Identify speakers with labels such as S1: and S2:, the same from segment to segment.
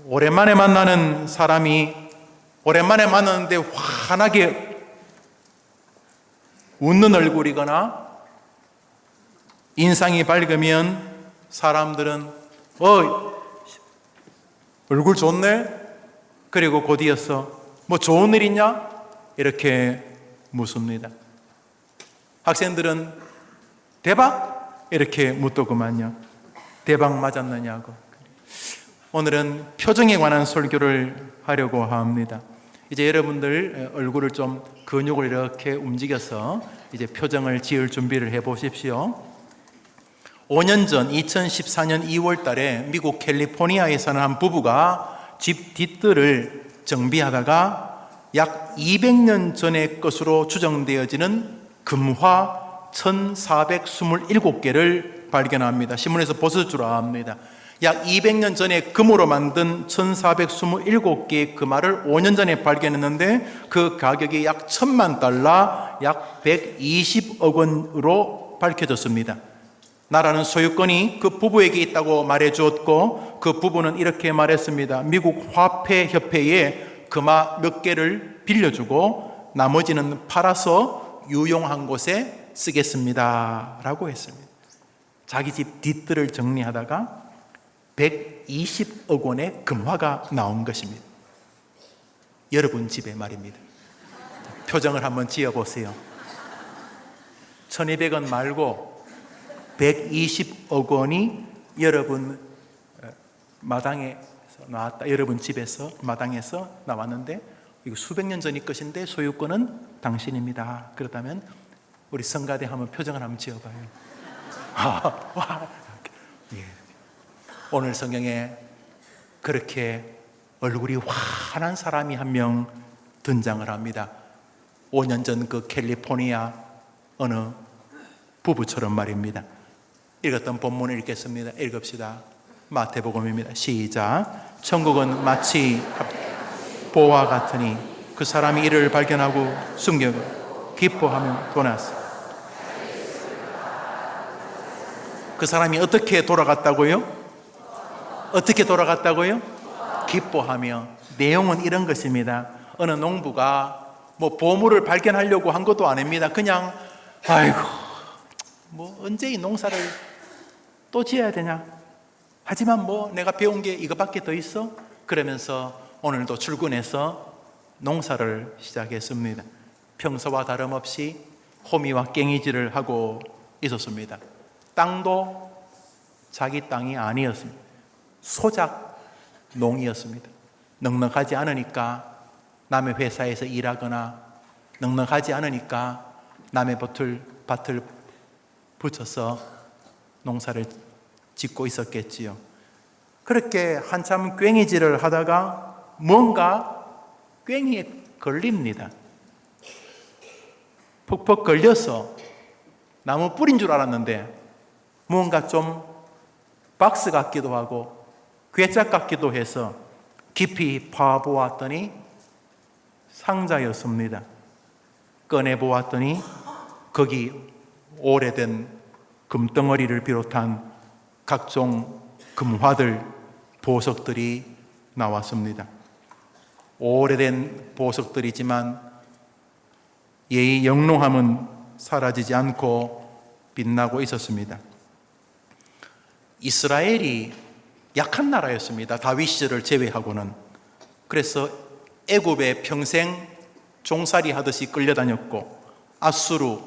S1: 오랜만에 만나는 사람이 오랜만에 만났는데 환하게 웃는 얼굴이거나 인상이 밝으면 사람들은 얼굴 좋네? 그리고 곧 이어서 뭐 좋은 일 있냐? 이렇게 묻습니다. 학생들은 대박? 이렇게 묻더구만요. 대박 맞았느냐고. 오늘은 표정에 관한 설교를 하려고 합니다. 이제 여러분들 얼굴을 좀 근육을 이렇게 움직여서 이제 표정을 지을 준비를 해 보십시오. 5년 전 2014년 2월 달에 미국 캘리포니아에 사는 한 부부가 집 뒷뜰을 정비하다가 약 200년 전의 것으로 추정되어지는 금화 1427개를 발견합니다. 신문에서 보실 줄 압니다. 약 200년 전에 금으로 만든 1427개의 금화를 5년 전에 발견했는데 그 가격이 약 $10,000,000, 약 120억 원으로 밝혀졌습니다. 나라는 소유권이 그 부부에게 있다고 말해 주었고 그 부부는 이렇게 말했습니다. 미국 화폐협회에 금화 몇 개를 빌려주고 나머지는 팔아서 유용한 곳에 쓰겠습니다 라고 했습니다. 자기 집 뒷뜰을 정리하다가 120억 원의 금화가 나온 것입니다. 여러분 집에 말입니다. 표정을 한번 지어보세요. 1200원 말고 120억 원이 여러분 마당에서 나왔다. 여러분 집에서 마당에서 나왔는데 이거 수백 년 전의 것인데 소유권은 당신입니다. 그렇다면 우리 성가대 한번 표정을 한번 지어봐요. 예. 오늘 성경에 그렇게 얼굴이 환한 사람이 한 명 등장을 합니다. 5년 전 그 캘리포니아 어느 부부처럼 말입니다. 읽었던 본문을 읽겠습니다. 읽읍시다. 마태복음입니다. 시작. 천국은 마치 보와 같으니 그 사람이 이를 발견하고 숨기고 기뻐하며 돌아왔어. 그 사람이 어떻게 돌아갔다고요? 어떻게 돌아갔다고요? 기뻐하며. 내용은 이런 것입니다. 어느 농부가 뭐 보물을 발견하려고 한 것도 아닙니다. 그냥 아이고 뭐 언제 이 농사를 또 지어야 되냐? 하지만 뭐 내가 배운 게 이것밖에 더 있어? 그러면서 오늘도 출근해서 농사를 시작했습니다. 평소와 다름없이 호미와 깽이질을 하고 있었습니다. 땅도 자기 땅이 아니었습니다. 소작 농이었습니다. 넉넉하지 않으니까 남의 회사에서 일하거나 넉넉하지 않으니까 남의 밭을 붙여서 농사를 짓고 있었겠지요. 그렇게 한참 괭이질을 하다가 뭔가 괭이에 걸립니다. 퍽퍽 걸려서 나무 뿌린 줄 알았는데 뭔가 좀 박스 같기도 하고 괴짝 같기도 해서 깊이 파보았더니 상자였습니다. 꺼내보았더니 거기 오래된 금덩어리를 비롯한 각종 금화들, 보석들이 나왔습니다. 오래된 보석들이지만 예의 영롱함은 사라지지 않고 빛나고 있었습니다. 이스라엘이 약한 나라였습니다. 다윗 시절을 제외하고는. 그래서 애굽에 평생 종살이 하듯이 끌려다녔고 아수르,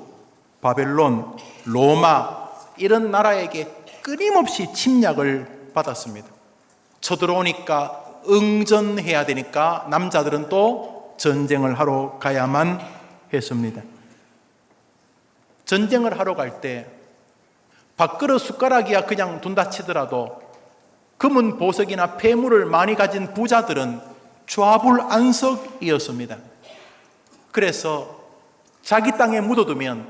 S1: 바벨론, 로마 이런 나라에게 끊임없이 침략을 받았습니다. 쳐들어오니까 응전해야 되니까 남자들은 또 전쟁을 하러 가야만 했습니다. 전쟁을 하러 갈 때 밥그릇 숟가락이야 그냥 둔다 치더라도 금은 보석이나 폐물을 많이 가진 부자들은 좌불안석이었습니다. 그래서 자기 땅에 묻어두면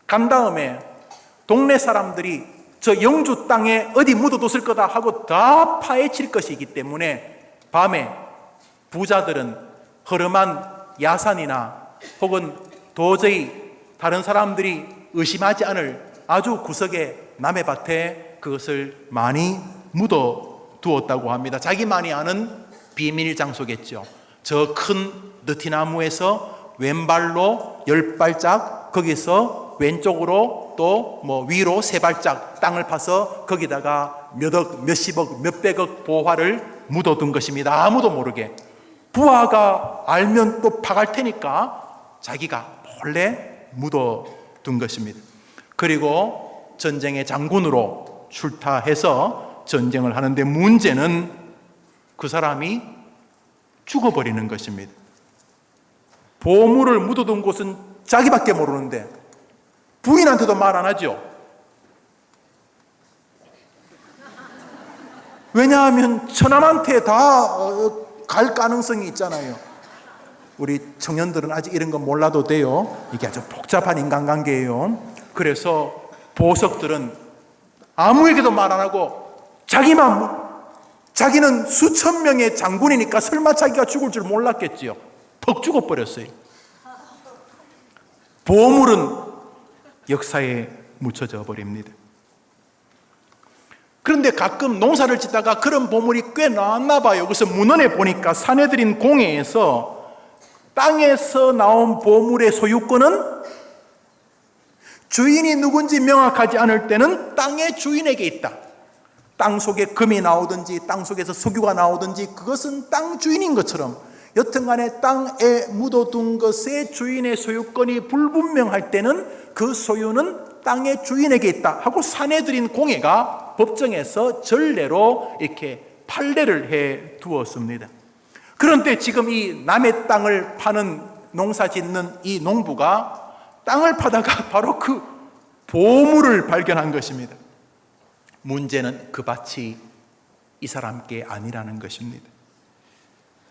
S1: 간 다음에 동네 사람들이 저 영주 땅에 어디 묻어뒀을 거다 하고 다 파헤칠 것이기 때문에 밤에 부자들은 허름한 야산이나 혹은 도저히 다른 사람들이 의심하지 않을 아주 구석에 남의 밭에 그것을 많이 묻어 두었다고 합니다. 자기만이 아는 비밀 장소겠죠. 저 큰 느티나무에서 왼발로 10발짝, 거기서 왼쪽으로 또 위로 3발짝 땅을 파서 거기다가 몇억, 몇십억, 몇백억 보화를 묻어둔 것입니다. 아무도 모르게. 부하가 알면 또 파갈 테니까 자기가 몰래 묻어둔 것입니다. 그리고 전쟁의 장군으로 출타해서 전쟁을 하는데 문제는 그 사람이 죽어버리는 것입니다. 보물을 묻어둔 곳은 자기밖에 모르는데 부인한테도 말 안 하죠. 왜냐하면 처남한테 다 갈 가능성이 있잖아요. 우리 청년들은 아직 이런 건 몰라도 돼요. 이게 아주 복잡한 인간관계예요. 그래서 보석들은 아무에게도 말 안 하고 자기는 수천 명의 장군이니까 설마 자기가 죽을 줄 몰랐겠지요. 퍽 죽어버렸어요. 보물은 역사에 묻혀져 버립니다. 그런데 가끔 농사를 짓다가 그런 보물이 꽤 나왔나 봐요. 그래서 문헌에 보니까 사내들인 공회에서 땅에서 나온 보물의 소유권은 주인이 누군지 명확하지 않을 때는 땅의 주인에게 있다. 땅 속에 금이 나오든지 땅 속에서 석유가 나오든지 그것은 땅 주인인 것처럼 여튼간에 땅에 묻어둔 것의 주인의 소유권이 불분명할 때는 그 소유는 땅의 주인에게 있다 하고 사내들인 공회가 법정에서 전례로 이렇게 판례를 해 두었습니다. 그런데 지금 이 남의 땅을 파는 농사 짓는 이 농부가 땅을 파다가 바로 그 보물을 발견한 것입니다. 문제는 그 밭이 이 사람께 아니라는 것입니다.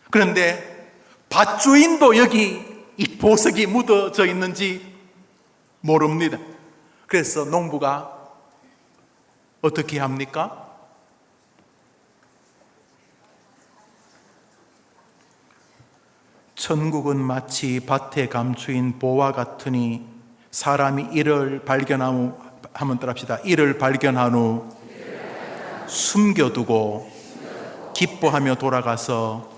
S1: 그런데 밭주인도 여기 이 보석이 묻어져 있는지 모릅니다. 그래서 농부가 어떻게 합니까? 천국은 마치 밭에 감추인 보화 같으니 사람이 이를 발견한 후 한번 따라합시다. 이를 발견한 후 숨겨두고 기뻐하며 돌아가서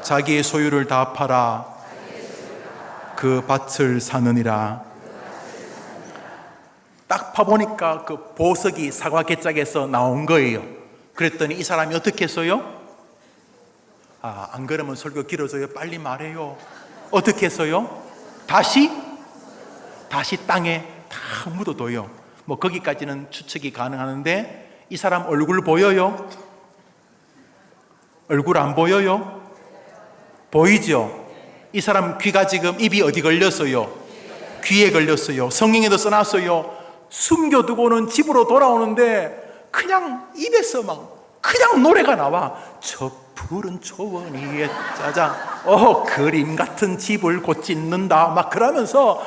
S1: 자기의 소유를 다 팔아 그 밭을 사느니라. 딱 파보니까 그 보석이 사과 개짝에서 나온 거예요. 그랬더니 이 사람이 어떻게 했어요? 안 그러면 설교 길어져요. 빨리 말해요. 어떻게 했어요? 다시 땅에 다 묻어둬요. 거기까지는 추측이 가능하는데 이 사람 얼굴 보여요? 얼굴 안 보여요? 보이죠? 이 사람 귀가 지금 입이 어디 걸렸어요? 귀에 걸렸어요. 성경에도 써놨어요. 숨겨두고는 집으로 돌아오는데 그냥 입에서 그냥 노래가 나와. 저 푸른 초원 위에 짜장 그림 같은 집을 곧 짓는다 그러면서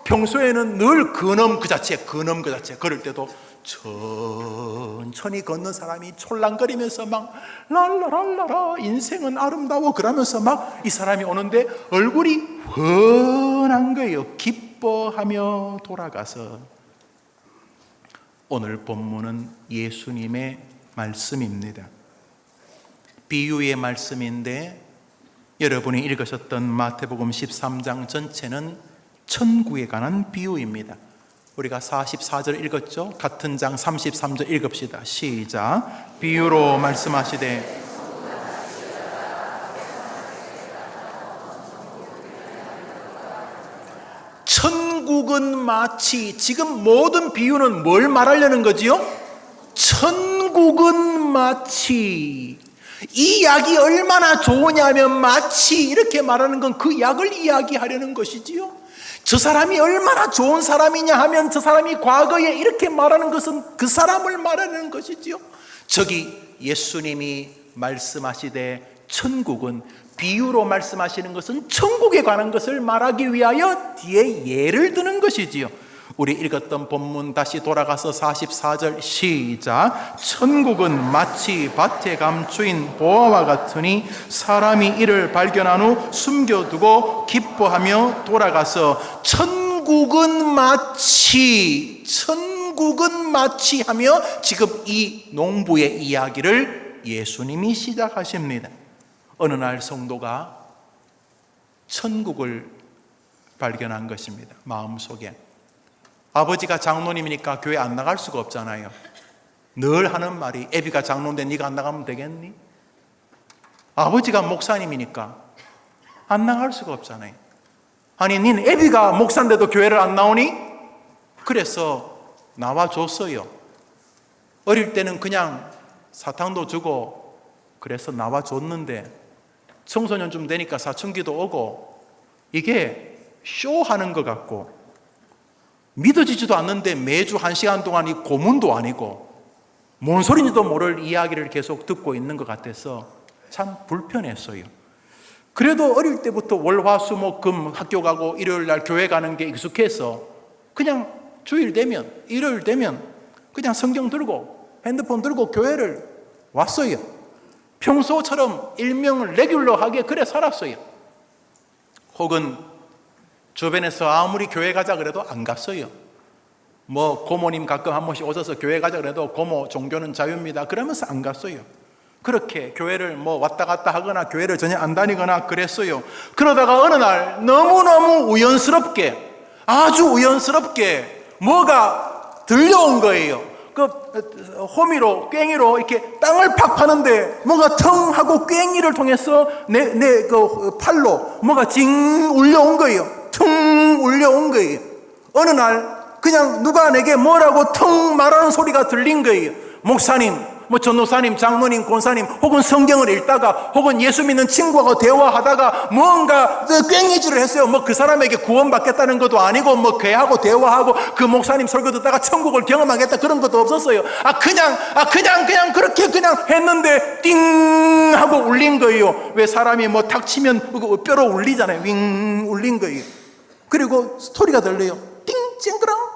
S1: 평소에는 늘 근엄 그 자체 그럴 때도 천천히 걷는 사람이 촐랑거리면서 랄라랄라라 인생은 아름다워 그러면서 이 사람이 오는데 얼굴이 훤한 거예요. 기뻐하며 돌아가서. 오늘 본문은 예수님의 말씀입니다. 비유의 말씀인데 여러분이 읽으셨던 마태복음 13장 전체는 천국에 관한 비유입니다. 우리가 44절 읽었죠? 같은 장 33절 읽읍시다. 시작. 비유로 말씀하시되 천국은 마치, 지금 모든 비유는 뭘 말하려는 거지요? 천국은 마치. 이 약이 얼마나 좋으냐면 마치 이렇게 말하는 건 그 약을 이야기하려는 것이지요. 저 사람이 얼마나 좋은 사람이냐 하면 저 사람이 과거에 이렇게 말하는 것은 그 사람을 말하는 것이지요. 저기 예수님이 말씀하시되 천국은, 비유로 말씀하시는 것은 천국에 관한 것을 말하기 위하여 뒤에 예를 드는 것이지요. 우리 읽었던 본문 다시 돌아가서 44절 시작. 천국은 마치 밭에 감추인 보화와 같으니 사람이 이를 발견한 후 숨겨두고 기뻐하며 돌아가서. 천국은 마치 천국은 마치 하며 지금 이 농부의 이야기를 예수님이 시작하십니다. 어느 날 성도가 천국을 발견한 것입니다. 마음속에. 아버지가 장로님이니까 교회 안 나갈 수가 없잖아요. 늘 하는 말이, 애비가 장로인데 네가 안 나가면 되겠니? 아버지가 목사님이니까 안 나갈 수가 없잖아요. 아니, 닌 애비가 목사인데도 교회를 안 나오니? 그래서 나와줬어요. 어릴 때는 그냥 사탕도 주고 그래서 나와줬는데 청소년쯤 되니까 사춘기도 오고 이게 쇼하는 것 같고 믿어지지도 않는데 매주 1시간 동안 이 고문도 아니고 뭔 소리인지도 모를 이야기를 계속 듣고 있는 것 같아서 참 불편했어요. 그래도 어릴 때부터 월화수목금 학교 가고 일요일 날 교회 가는 게 익숙해서 그냥 주일 되면 일요일 되면 그냥 성경 들고 핸드폰 들고 교회를 왔어요. 평소처럼 일명을 레귤러하게 그래 살았어요. 혹은 주변에서 아무리 교회 가자 그래도 안 갔어요. 뭐 고모님 가끔 한 번씩 오셔서 교회 가자 그래도 고모 종교는 자유입니다 그러면서 안 갔어요. 그렇게 교회를 뭐 왔다 갔다 하거나 교회를 전혀 안 다니거나 그랬어요. 그러다가 어느 날 너무너무 우연스럽게, 아주 우연스럽게 뭐가 들려온 거예요. 그 호미로 꽹이로 이렇게 땅을 팍 파는데 뭐가 텅 하고 꽹이를 통해서 내 그 팔로 뭐가 징 울려온 거예요. 텅 울려온 거예요. 어느 날 그냥 누가 내게 뭐라고 텅 말하는 소리가 들린 거예요. 목사님, 뭐 전도사님, 장로님, 권사님, 혹은 성경을 읽다가, 혹은 예수 믿는 친구하고 대화하다가 뭔가 꽹이질을 했어요. 뭐 그 사람에게 구원받겠다는 것도 아니고, 뭐 걔하고 대화하고 그 목사님 설교 듣다가 천국을 경험하겠다 그런 것도 없었어요. 그냥 그렇게 그냥 했는데 띵 하고 울린 거예요. 왜 사람이 뭐 탁 치면 뼈로 울리잖아요. 윙 울린 거예요. 그리고 스토리가 들려요. 띵 쨍그랑.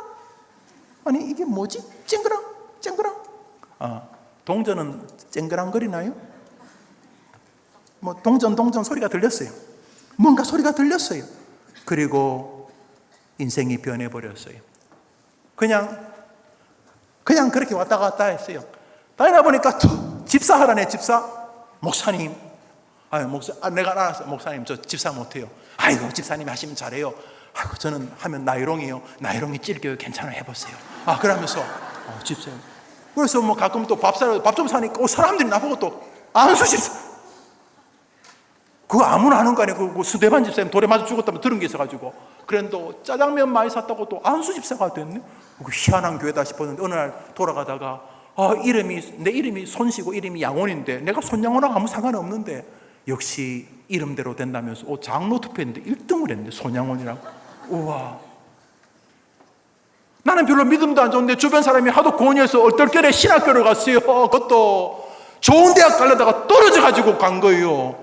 S1: 아니 이게 뭐지? 쨍그랑 쨍그랑. 동전은 쨍그랑거리나요? 뭐 동전 소리가 들렸어요. 뭔가 소리가 들렸어요. 그리고 인생이 변해버렸어요. 그냥 그렇게 왔다 갔다 했어요. 다니다 보니까 집사 하라네. 집사. 목사님, 내가 알았어요. 목사님 저 집사 못해요. 아이고 집사님이 하시면 잘해요. 아이고 저는 하면 나이롱이요. 나이롱이 찔겨요. 괜찮아 해보세요. 그러면서 집사님. 그래서 뭐 가끔 또 밥 좀 사니까 사람들이 나보고 또 안수 집사. 그거 아무나 하는 거 아니에요. 그 수대반 집사님 돌에 맞아 죽었다고 들은 게 있어가지고. 그런데 또 짜장면 많이 샀다고 또 안수 집사가 됐네. 희한한 교회다 싶었는데 어느 날 돌아가다가 내 이름이 손씨고 이름이 양원인데 내가 손양원하고 아무 상관이 없는데 역시 이름대로 된다면서 장로 투표했는데 1등을 했는데 손양원이라고. 우와. 나는 별로 믿음도 안 좋은데 주변 사람이 하도 권유해서 얼떨결에 신학교를 갔어요. 그것도 좋은 대학 가려다가 떨어져가지고 간 거예요.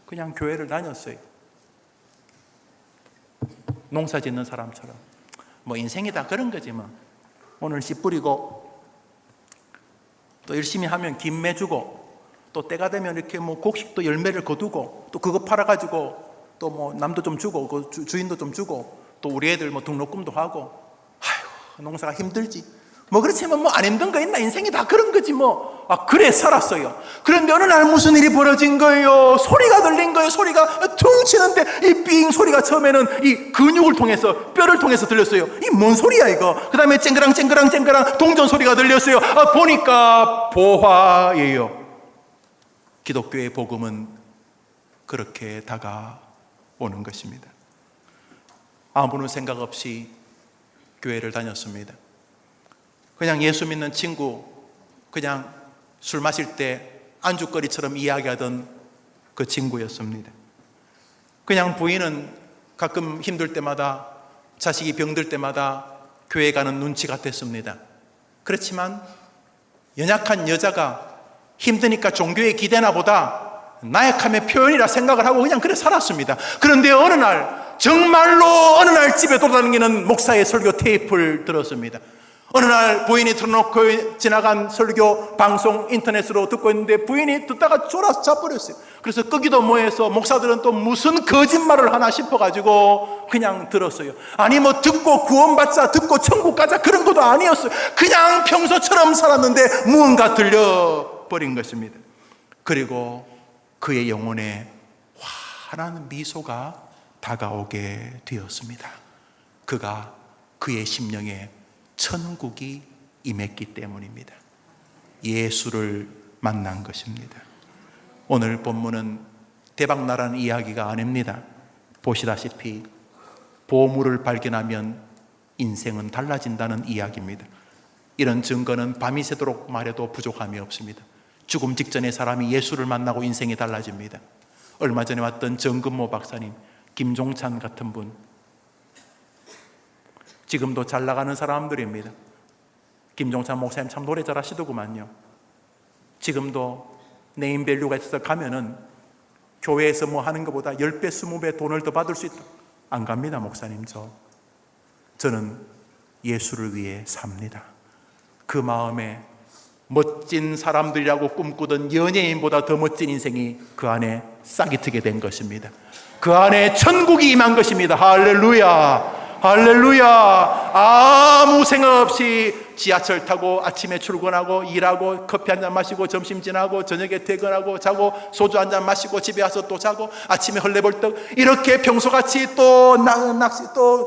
S1: 그냥 교회를 다녔어요. 농사 짓는 사람처럼. 뭐 인생이 다 그런 거지 뭐. 오늘 씨 뿌리고 또 열심히 하면 김매 주고 또 때가 되면 이렇게 뭐 곡식도 열매를 거두고 또 그거 팔아가지고 또 뭐 남도 좀 주고 그 주인도 좀 주고 또 우리 애들 뭐 등록금도 하고. 아이고 농사가 힘들지. 뭐 그렇지만 뭐 안 힘든 거 있나? 인생이 다 그런 거지 뭐. 그래 살았어요. 그런데 어느 날 무슨 일이 벌어진 거예요. 소리가 들린 거예요. 소리가 퉁 치는데 이 삥 소리가 처음에는 이 근육을 통해서 뼈를 통해서 들렸어요. 이 뭔 소리야 이거. 그 다음에 쨍그랑 동전 소리가 들렸어요. 보니까 보화예요. 기독교의 복음은 그렇게 다가오는 것입니다. 아무런 생각 없이 교회를 다녔습니다. 그냥 예수 믿는 친구, 그냥 술 마실 때 안주거리처럼 이야기하던 그 친구였습니다. 그냥 부인은 가끔 힘들 때마다, 자식이 병들 때마다 교회 가는 눈치 같았습니다. 그렇지만 연약한 여자가 힘드니까 종교에 기대나 보다 나약함의 표현이라 생각을 하고 그냥 그래 살았습니다. 그런데 어느 날, 정말로 어느 날 집에 돌아다니는 목사의 설교 테이프를 들었습니다. 어느 날 부인이 틀어놓고 지나간 설교 방송 인터넷으로 듣고 있는데 부인이 듣다가 졸아서 자버렸어요. 그래서 끄기도 뭐해서 목사들은 또 무슨 거짓말을 하나 싶어가지고 그냥 들었어요. 아니 뭐 듣고 구원받자, 듣고 천국 가자 그런 것도 아니었어요. 그냥 평소처럼 살았는데 무언가 들려버린 것입니다. 그리고 그의 영혼에 환한 미소가 다가오게 되었습니다. 그가 그의 심령에 천국이 임했기 때문입니다. 예수를 만난 것입니다. 오늘 본문은 대박나라는 이야기가 아닙니다. 보시다시피 보물을 발견하면 인생은 달라진다는 이야기입니다. 이런 증거는 밤이 새도록 말해도 부족함이 없습니다. 죽음 직전에 사람이 예수를 만나고 인생이 달라집니다. 얼마 전에 왔던 정근모 박사님, 김종찬 같은 분, 지금도 잘 나가는 사람들입니다. 김종찬 목사님 참 노래 잘하시더구만요. 지금도 네임밸류가 있어서 가면은 교회에서 뭐 하는 것보다 10배, 20배 돈을 더 받을 수 있다. 안 갑니다, 목사님. 저는 예수를 위해 삽니다. 그 마음에 멋진 사람들이라고 꿈꾸던 연예인보다 더 멋진 인생이 그 안에 싹이 트게 된 것입니다. 그 안에 천국이 임한 것입니다. 할렐루야. 할렐루야. 아무 생각 없이 지하철 타고 아침에 출근하고 일하고 커피 한잔 마시고 점심 지나고 저녁에 퇴근하고 자고 소주 한잔 마시고 집에 와서 또 자고 아침에 헐레벌떡 이렇게 평소같이 또 낚시 또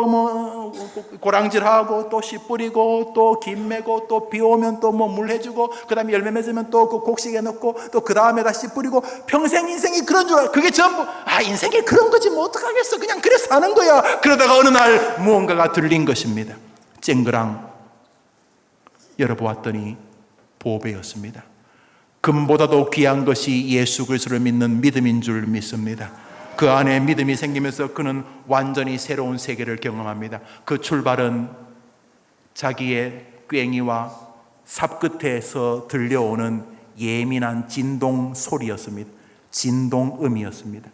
S1: 뭐 고랑질하고 또 씨 뿌리고 또 김 매고 또 비 오면 또 뭐 물 해주고 그 다음에 열매 맺으면 또 그 곡식에 넣고 또 그 다음에 다시 뿌리고 평생 인생이 그런 줄 알아. 그게 전부 인생이 그런 거지 뭐 어떡하겠어. 그냥 그래 사는 거야. 그러다가 어느 날 무언가가 들린 것입니다. 쨍그랑 열어보았더니 보배였습니다. 금보다도 귀한 것이 예수 그리스도를 믿는 믿음인 줄 믿습니다. 그 안에 믿음이 생기면서 그는 완전히 새로운 세계를 경험합니다. 그 출발은 자기의 괭이와 삽 끝에서 들려오는 예민한 진동 소리였습니다. 진동음이었습니다.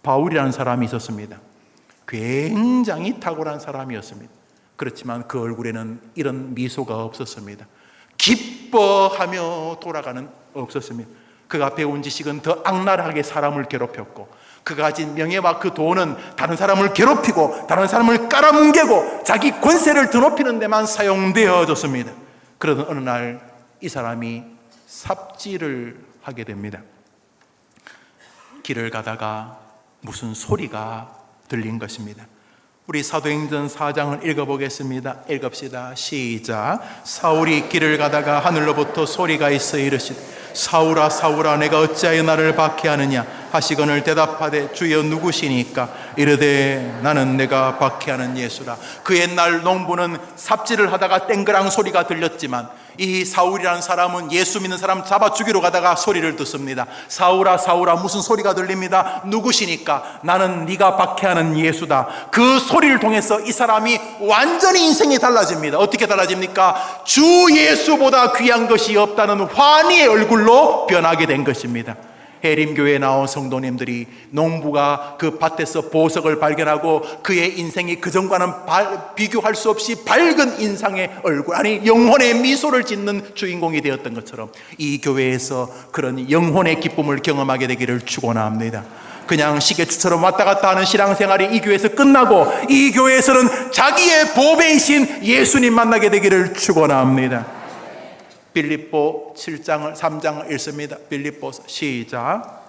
S1: 바울이라는 사람이 있었습니다. 굉장히 탁월한 사람이었습니다. 그렇지만 그 얼굴에는 이런 미소가 없었습니다. 기뻐하며 돌아가는 없었습니다. 그가 배운 지식은 더 악랄하게 사람을 괴롭혔고 그가 가진 명예와 그 돈은 다른 사람을 괴롭히고 다른 사람을 깔아뭉개고 자기 권세를 드높이는 데만 사용되어졌습니다. 그러던 어느 날 이 사람이 삽질을 하게 됩니다. 길을 가다가 무슨 소리가 들린 것입니다. 우리 사도행전 4장을 읽어보겠습니다. 읽읍시다. 시작. 사울이 길을 가다가 하늘로부터 소리가 있어 이르시되 사울아 사울아 내가 어찌하여 나를 박해하느냐 하시거늘 대답하되 주여 누구시니까 이르되 나는 내가 박해하는 예수라. 그 옛날 농부는 삽질을 하다가 땡그랑 소리가 들렸지만 이 사울이라는 사람은 예수 믿는 사람 잡아 죽이러 가다가 소리를 듣습니다. 사울아 사울아 무슨 소리가 들립니다. 누구시니까 나는 네가 박해하는 예수다. 그 소리를 통해서 이 사람이 완전히 인생이 달라집니다. 어떻게 달라집니까? 주 예수보다 귀한 것이 없다는 환희의 얼굴로 변하게 된 것입니다. 해림교회에 나온 성도님들이 농부가 그 밭에서 보석을 발견하고 그의 인생이 그전과는 비교할 수 없이 밝은 인상의 얼굴, 영혼의 미소를 짓는 주인공이 되었던 것처럼 이 교회에서 그런 영혼의 기쁨을 경험하게 되기를 축원합니다. 그냥 시계추처럼 왔다 갔다 하는 신앙생활이 이 교회에서 끝나고 이 교회에서는 자기의 보배이신 예수님 만나게 되기를 축원합니다. 빌립보 7장을 3장을 읽습니다. 빌립보서 시작.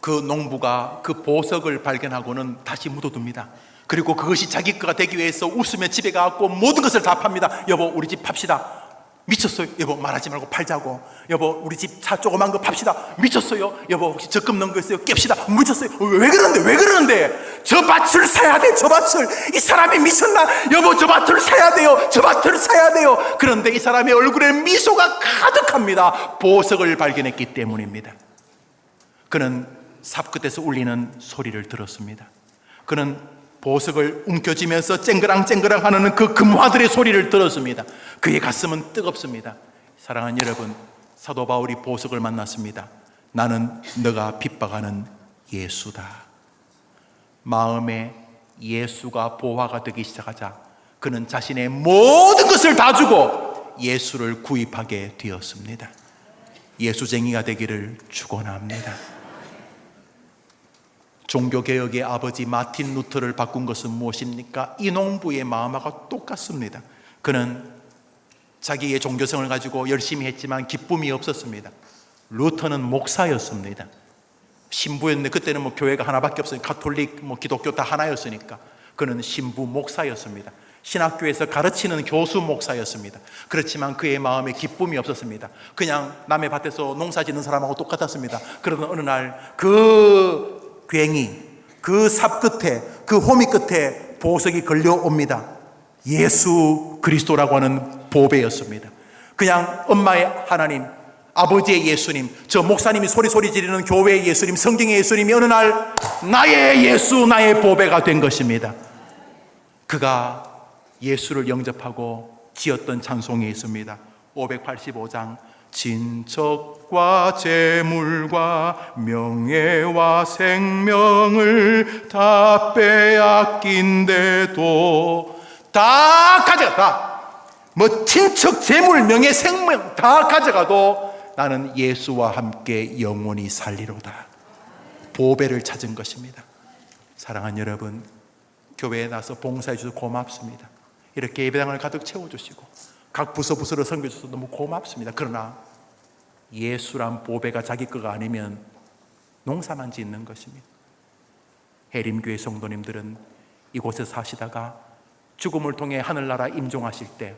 S1: 그 농부가 그 보석을 발견하고는 다시 묻어둡니다. 그리고 그것이 자기 거가 되기 위해서 웃으며 집에 가고 모든 것을 다 팝니다. 여보 우리 집 팝시다. 미쳤어요. 여보 말하지 말고 팔자고. 여보 우리 집 차 조그만 거 팝시다. 미쳤어요. 여보 혹시 적금 넣은 거 있어요? 깹시다. 미쳤어요. 왜 그러는데 저 밭을 사야 돼. 저 밭을. 이 사람이 미쳤나? 여보 저 밭을 사야 돼요. 저 밭을 사야 돼요. 그런데 이 사람의 얼굴에 미소가 가득합니다. 보석을 발견했기 때문입니다. 그는 삽 끝에서 울리는 소리를 들었습니다. 그는 보석을 움켜쥐면서 쨍그랑쨍그랑 하는 그 금화들의 소리를 들었습니다. 그의 가슴은 뜨겁습니다. 사랑하는 여러분, 사도 바울이 보석을 만났습니다. 나는 너가 핍박하는 예수다. 마음에 예수가 보화가 되기 시작하자 그는 자신의 모든 것을 다 주고 예수를 구입하게 되었습니다. 예수쟁이가 되기를 축원합니다. 종교개혁의 아버지 마틴 루터를 바꾼 것은 무엇입니까? 이 농부의 마음과 똑같습니다. 그는 자기의 종교성을 가지고 열심히 했지만 기쁨이 없었습니다. 루터는 목사였습니다. 신부였는데 그때는 교회가 하나밖에 없으니 가톨릭, 기독교 다 하나였으니까 그는 신부 목사였습니다. 신학교에서 가르치는 교수 목사였습니다. 그렇지만 그의 마음에 기쁨이 없었습니다. 그냥 남의 밭에서 농사 짓는 사람하고 똑같았습니다. 그러던 어느 날 그 괭이, 그 삽 끝에, 그 호미 끝에 보석이 걸려옵니다. 예수 그리스도라고 하는 보배였습니다. 그냥 엄마의 하나님, 아버지의 예수님, 저 목사님이 소리 지르는 교회의 예수님, 성경의 예수님이 어느 날 나의 예수, 나의 보배가 된 것입니다. 그가 예수를 영접하고 지었던 찬송이 있습니다. 585장 진척과 재물과 명예와 생명을 다 빼앗긴데도 다 가져갔다. 친척, 재물, 명예, 생명 다 가져가도 나는 예수와 함께 영원히 살리로다. 보배를 찾은 것입니다. 사랑하는 여러분, 교회에 나서 봉사해 주셔서 고맙습니다. 이렇게 예배당을 가득 채워주시고 각 부서로 섬겨 주셔서 너무 고맙습니다. 그러나 예수란 보배가 자기 거가 아니면 농사만 짓는 것입니다. 해림교회 성도님들은 이곳에 사시다가 죽음을 통해 하늘나라 임종하실 때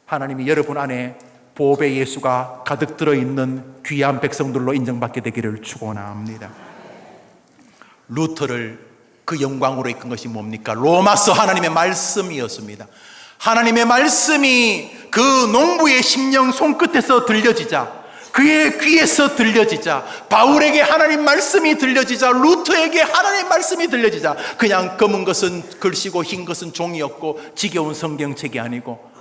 S1: 하나님이 여러분 안에 보배 예수가 가득 들어있는 귀한 백성들로 인정받게 되기를 축원합니다. 루터를 그 영광으로 이끈 것이 뭡니까? 로마서 하나님의 말씀이었습니다. 하나님의 말씀이 그 농부의 심령 손끝에서 들려지자, 그의 귀에서 들려지자, 바울에게 하나님 말씀이 들려지자, 루터에게 하나님 말씀이 들려지자, 그냥 검은 것은 글씨고 흰 것은 종이었고 지겨운 성경책이 아니고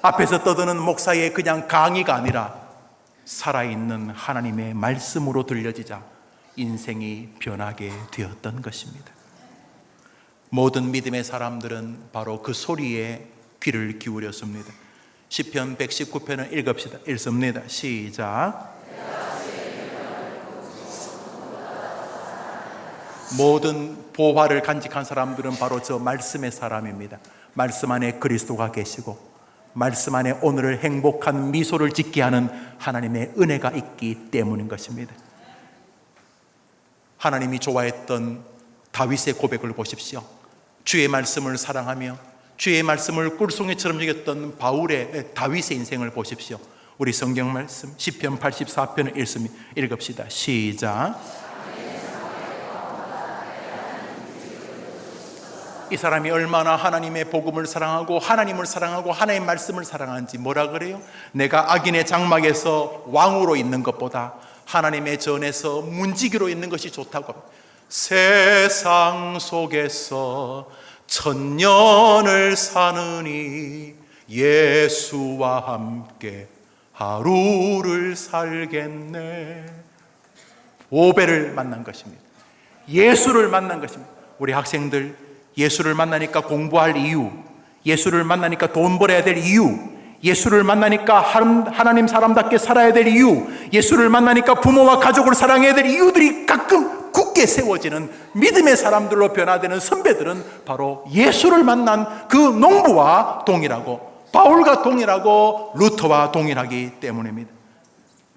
S1: 앞에서 떠드는 목사의 그냥 강의가 아니라 살아있는 하나님의 말씀으로 들려지자 인생이 변하게 되었던 것입니다. 모든 믿음의 사람들은 바로 그 소리에 귀를 기울였습니다. 시편 119편을 읽습니다. 시작. 모든 보화를 간직한 사람들은 바로 저 말씀의 사람입니다. 말씀 안에 그리스도가 계시고 말씀 안에 오늘을 행복한 미소를 짓게 하는 하나님의 은혜가 있기 때문인 것입니다. 하나님이 좋아했던 다윗의 고백을 보십시오. 주의 말씀을 사랑하며 주의 말씀을 꿀송이처럼 여겼던 다윗의 인생을 보십시오. 우리 성경 말씀 시편 84편을 읽읍시다. 시작. 이 사람이 얼마나 하나님의 복음을 사랑하고 하나님을 사랑하고 하나님의 말씀을 사랑하는지 뭐라 그래요? 내가 악인의 장막에서 왕으로 있는 것보다 하나님의 전에서 문지기로 있는 것이 좋다고. 세상 속에서 천년을 사느니 예수와 함께 하루를 살겠네. 보배를 만난 것입니다. 예수를 만난 것입니다. 우리 학생들 예수를 만나니까 공부할 이유, 예수를 만나니까 돈 벌어야 될 이유, 예수를 만나니까 하나님 사람답게 살아야 될 이유, 예수를 만나니까 부모와 가족을 사랑해야 될 이유들이 가끔 굳게 세워지는 믿음의 사람들로 변화되는 선배들은 바로 예수를 만난 그 농부와 동일하고 바울과 동일하고 루터와 동일하기 때문입니다.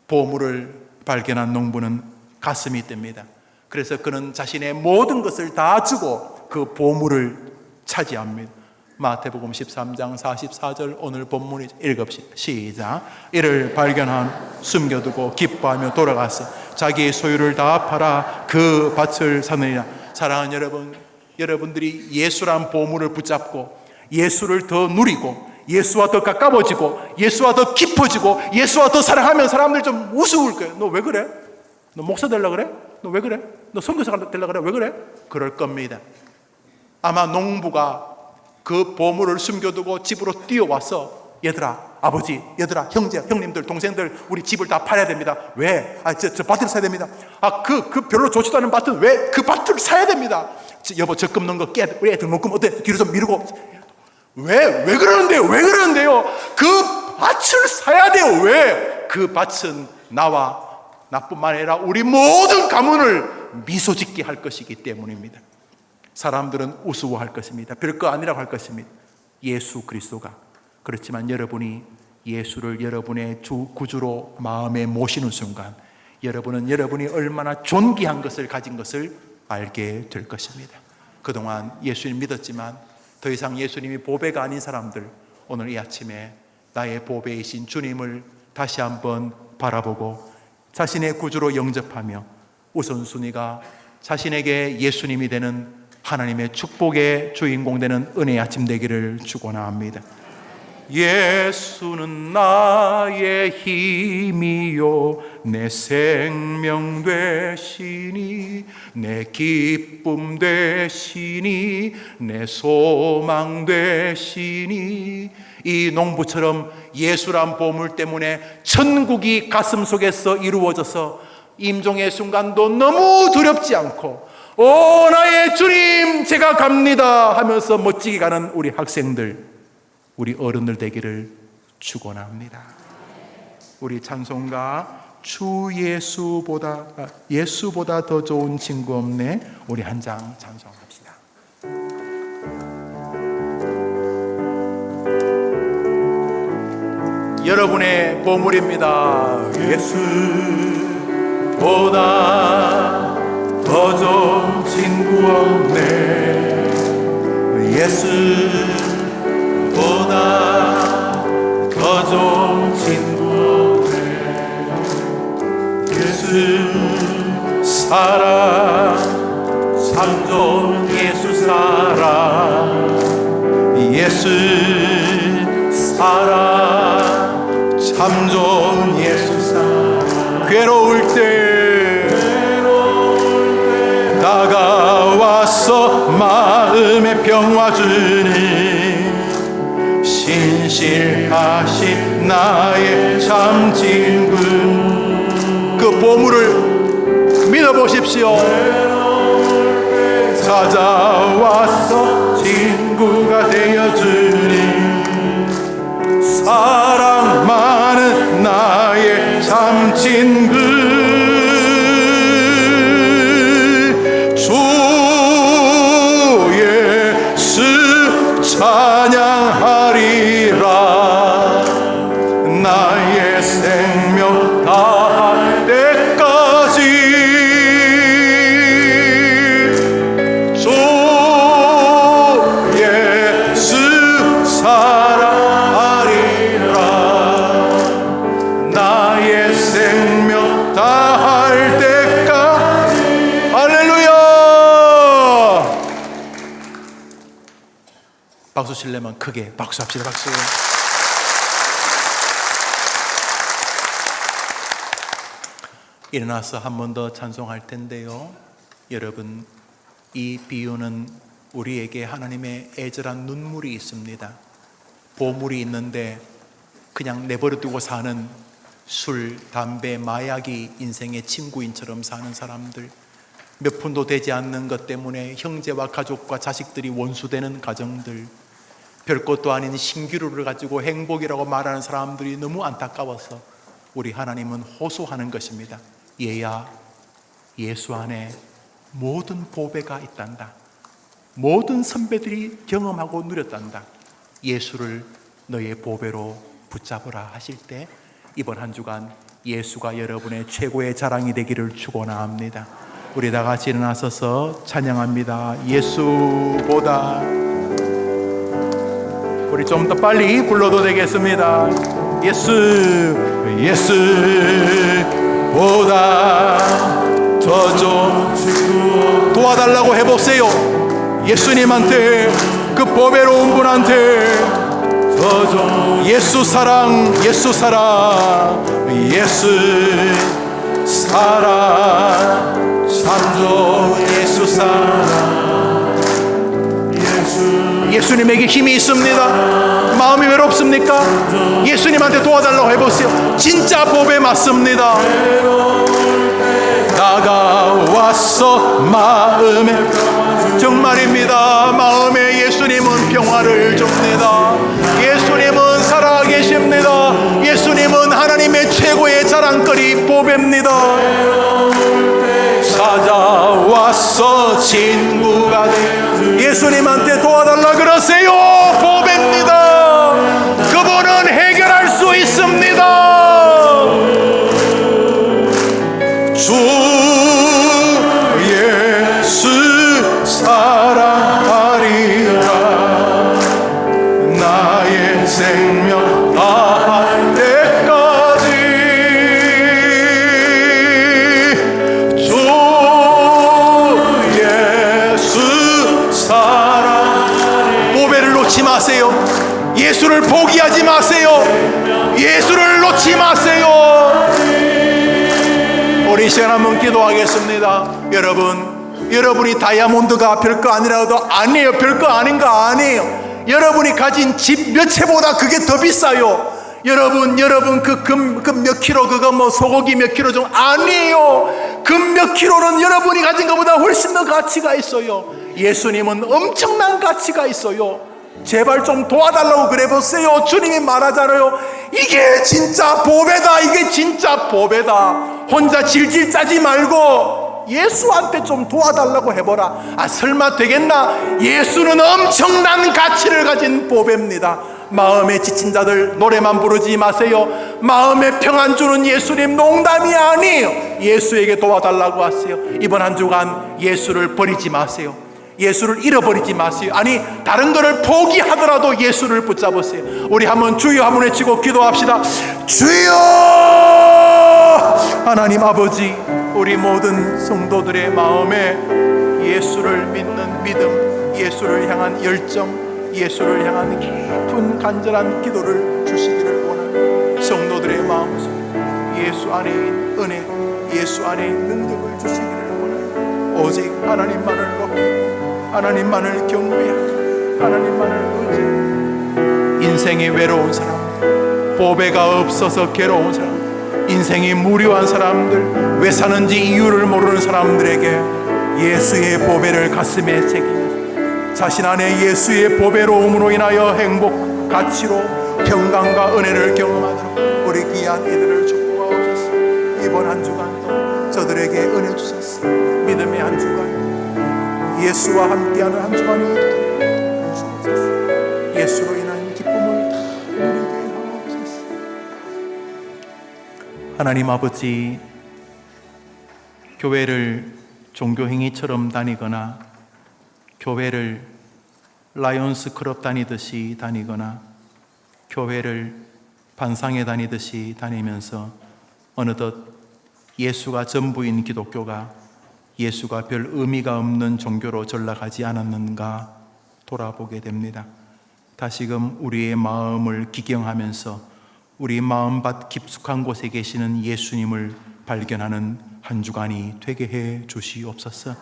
S1: 보물을 발견한 농부는 가슴이 뜹니다. 그래서 그는 자신의 모든 것을 다 주고 그 보물을 차지합니다. 마태복음 13장 44절 오늘 본문이 읽읍시다. 시작. 이를 발견한 숨겨두고 기뻐하며 돌아가서 자기의 소유를 다 팔아 그 밭을 사느니라. 사랑하는 여러분, 여러분들이 예수란 보물을 붙잡고 예수를 더 누리고 예수와 더 가까워지고 예수와 더 깊어지고 예수와 더 사랑하면 사람들 좀 우스울 거예요. 너 왜 그래? 너 목사 되려고 그래? 너 왜 그래? 너 선교사 되려고 그래? 왜 그래? 그럴 겁니다. 아마 농부가 그 보물을 숨겨두고 집으로 뛰어와서 얘들아, 아버지, 얘들아, 형제, 형님들, 동생들, 우리 집을 다 팔아야 됩니다. 왜? 저 밭을 사야 됩니다. 그 별로 좋지도 않은 밭은 왜? 그 밭을 사야 됩니다. 여보, 적금 넣은 거 우리 애들 묶음 어때? 뒤로 좀 미루고. 왜 그러는데요? 왜 그러는데요? 그 밭을 사야 돼요. 왜? 그 밭은 나와 나뿐만 아니라 우리 모든 가문을 미소 짓게 할 것이기 때문입니다. 사람들은 우스워할 것입니다. 별거 아니라고 할 것입니다. 예수 그리스도가. 그렇지만 여러분이 예수를 여러분의 주 구주로 마음에 모시는 순간 여러분은 여러분이 얼마나 존귀한 것을 가진 것을 알게 될 것입니다. 그동안 예수님 믿었지만 더 이상 예수님이 보배가 아닌 사람들, 오늘 이 아침에 나의 보배이신 주님을 다시 한번 바라보고 자신의 구주로 영접하며 우선순위가 자신에게 예수님이 되는 하나님의 축복의 주인공 되는 은혜의 아침 되기를 축원합니다. 예수는 나의 힘이요 내 생명 되시니 내 기쁨 되시니 내 소망 되시니. 이 농부처럼 예수란 보물 때문에 천국이 가슴 속에서 이루어져서 임종의 순간도 너무 두렵지 않고 오 나의 주님 제가 갑니다 하면서 멋지게 가는 우리 학생들, 우리 어른들 되기를 축원합니다. 우리 찬송가 주 예수보다 더 좋은 친구 없네, 우리 한 장 찬송합시다. 여러분의 보물입니다. 예수보다 더 좋은 친구 없네. 예수보다 더 좋은 친구 없네. 예수 사랑 참 좋은 예수 사랑. 예수 사랑 참 좋은 예수 사랑. 괴로울 때 다가와서 마음의 평화 주니 신실하신 나의 참 친구. 그 보물을 믿어보십시오. 찾아와서 친구가 되어주니 사랑 많은 나의 참 친구. 주 예수 찬양하리라. 나의 생명 다할 때까지 주 예수 사랑하리라. 나의 생명 다할 때까지. 할렐루야. 박수 칠려면 크게 박수합시다. 박수. 일어나서 한 번 더 찬송할 텐데요. 여러분, 이 비유는 우리에게 하나님의 애절한 눈물이 있습니다. 보물이 있는데 그냥 내버려 두고 사는 술, 담배, 마약이 인생의 친구인처럼 사는 사람들, 몇 푼도 되지 않는 것 때문에 형제와 가족과 자식들이 원수되는 가정들, 별것도 아닌 신기루를 가지고 행복이라고 말하는 사람들이 너무 안타까워서 우리 하나님은 호소하는 것입니다. 얘야, 예수 안에 모든 보배가 있단다. 모든 선배들이 경험하고 누렸단다. 예수를 너의 보배로 붙잡으라 하실 때 이번 한 주간 예수가 여러분의 최고의 자랑이 되기를 축원합니다. 우리 다 같이 일어나서서 찬양합니다. 예수보다. 우리 좀 더 빨리 불러도 되겠습니다. 예수보다 더 좋은 친구 도와달라고 해보세요. 예수님한테, 그 보배로운 분한테 더 좋은 예수 사랑, 예수 사랑, 예수 사랑 참 좋은 예수 사랑. 예수님에게 힘이 있습니다. 마음이 외롭습니까? 예수님한테 도와달라고 해보세요. 진짜 보배 맞습니다. 다가왔어 마음에, 정말입니다. 마음에 예수님은 평화를 줍니다. 예수님은 살아계십니다. 예수님은 하나님의 최고의 자랑거리 보배입니다. 찾아왔어 친구가 돼. 예수님한테 도와달라 그러세요. 보배입니다. 그분은 해결할 수 있습니다. 주 예수 사랑하리라. 나의 생명 다할 때까지 주 예수 사랑하리라. 보배를 놓지 마세요. 예수를 포기하지 마세요. 예수를 놓지 마세요. 우리 시간 한번 기도하겠습니다. 여러분이 다이아몬드가 별거 아니라도 아니에요. 별거 아닌 거 아니에요. 여러분이 가진 집 몇 채보다 그게 더 비싸요. 여러분 그 금 몇 킬로, 그거 뭐 소고기 몇 킬로 좀 아니에요. 금 몇 킬로는 여러분이 가진 것보다 훨씬 더 가치가 있어요. 예수님은 엄청난 가치가 있어요. 제발 좀 도와달라고 그래 보세요. 주님이 말하잖아요. 이게 진짜 보배다. 이게 진짜 보배다. 혼자 질질 짜지 말고 예수한테 좀 도와달라고 해보라. 아, 설마 되겠나? 예수는 엄청난 가치를 가진 보배입니다. 마음에 지친 자들 노래만 부르지 마세요. 마음에 평안 주는 예수님 농담이 아니에요. 예수에게 도와달라고 하세요. 이번 한 주간 예수를 버리지 마세요. 예수를 잃어버리지 마세요. 아니, 다른 거를 포기하더라도 예수를 붙잡으세요. 우리 한번 주여 한번 외치고 기도합시다. 주여! 하나님 아버지, 우리 모든 성도들의 마음에 예수를 믿는 믿음, 예수를 향한 열정, 예수를 향한 깊은 간절한 기도를 주시기를 원하는 성도들의 마음속에 예수 안에 있는 은혜, 예수 안에 있는 능력을 주시기를 원하는, 오직 하나님만을 높이고 하나님만을 경배하고 하나님만을 의지하고, 인생이 외로운 사람들, 보배가 없어서 괴로운 사람들, 인생이 무료한 사람들, 왜 사는지 이유를 모르는 사람들에게 예수의 보배를 가슴에 새기면서 자신 안에 예수의 보배로움으로 인하여 행복, 가치로 평강과 은혜를 경험하도록 우리 귀한 이들을 축복하옵소서. 이번 한 주간도 저들에게 은혜 주소서. 믿음의 한 주간, 예수와 함께하는 한 주간이 되도록 주옵소서. 예수로 인한 기쁨을 다 누리게 하옵소서. 하나님 아버지, 교회를 종교행위처럼 다니거나 교회를 라이온스 클럽 다니듯이 다니거나 교회를 반상회 다니듯이 다니면서 어느덧 예수가 전부인 기독교가 예수가 별 의미가 없는 종교로 전락하지 않았는가 돌아보게 됩니다. 다시금 우리의 마음을 기경하면서 우리 마음밭 깊숙한 곳에 계시는 예수님을 발견하는 한 주간이 되게 해 주시옵소서.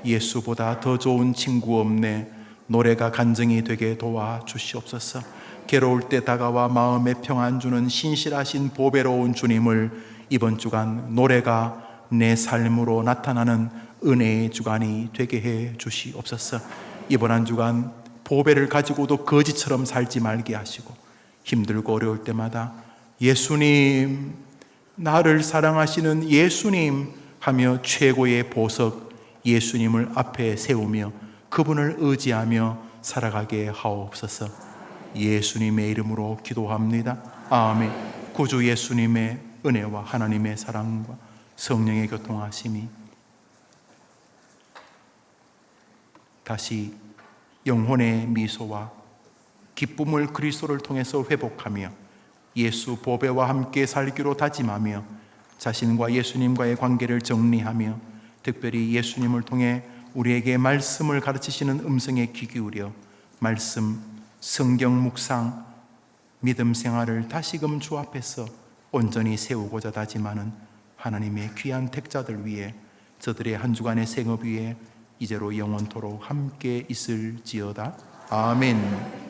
S1: 예수보다 더 좋은 친구 없네. 노래가 간증이 되게 도와 주시옵소서. 괴로울 때 다가와 마음에 평안 주는 신실하신 보배로운 주님을 이번 주간 노래가 내 삶으로 나타나는 은혜의 주간이 되게 해 주시옵소서. 이번 한 주간 보배를 가지고도 거지처럼 살지 말게 하시고, 힘들고 어려울 때마다 예수님, 나를 사랑하시는 예수님 하며 최고의 보석 예수님을 앞에 세우며 그분을 의지하며 살아가게 하옵소서. 예수님의 이름으로 기도합니다. 아멘. 구주 예수님의 은혜와 하나님의 사랑과 성령의 교통하심이 다시 영혼의 미소와 기쁨을 그리스도를 통해서 회복하며 예수 보배와 함께 살기로 다짐하며 자신과 예수님과의 관계를 정리하며 특별히 예수님을 통해 우리에게 말씀을 가르치시는 음성에 귀 기울여 말씀, 성경 묵상, 믿음 생활을 다시금 주 앞에서 온전히 세우고자 다짐하는 하나님의 귀한 택자들 위해 저들의 한 주간의 생업 위에 이제로 영원토록 함께 있을지어다. 아멘.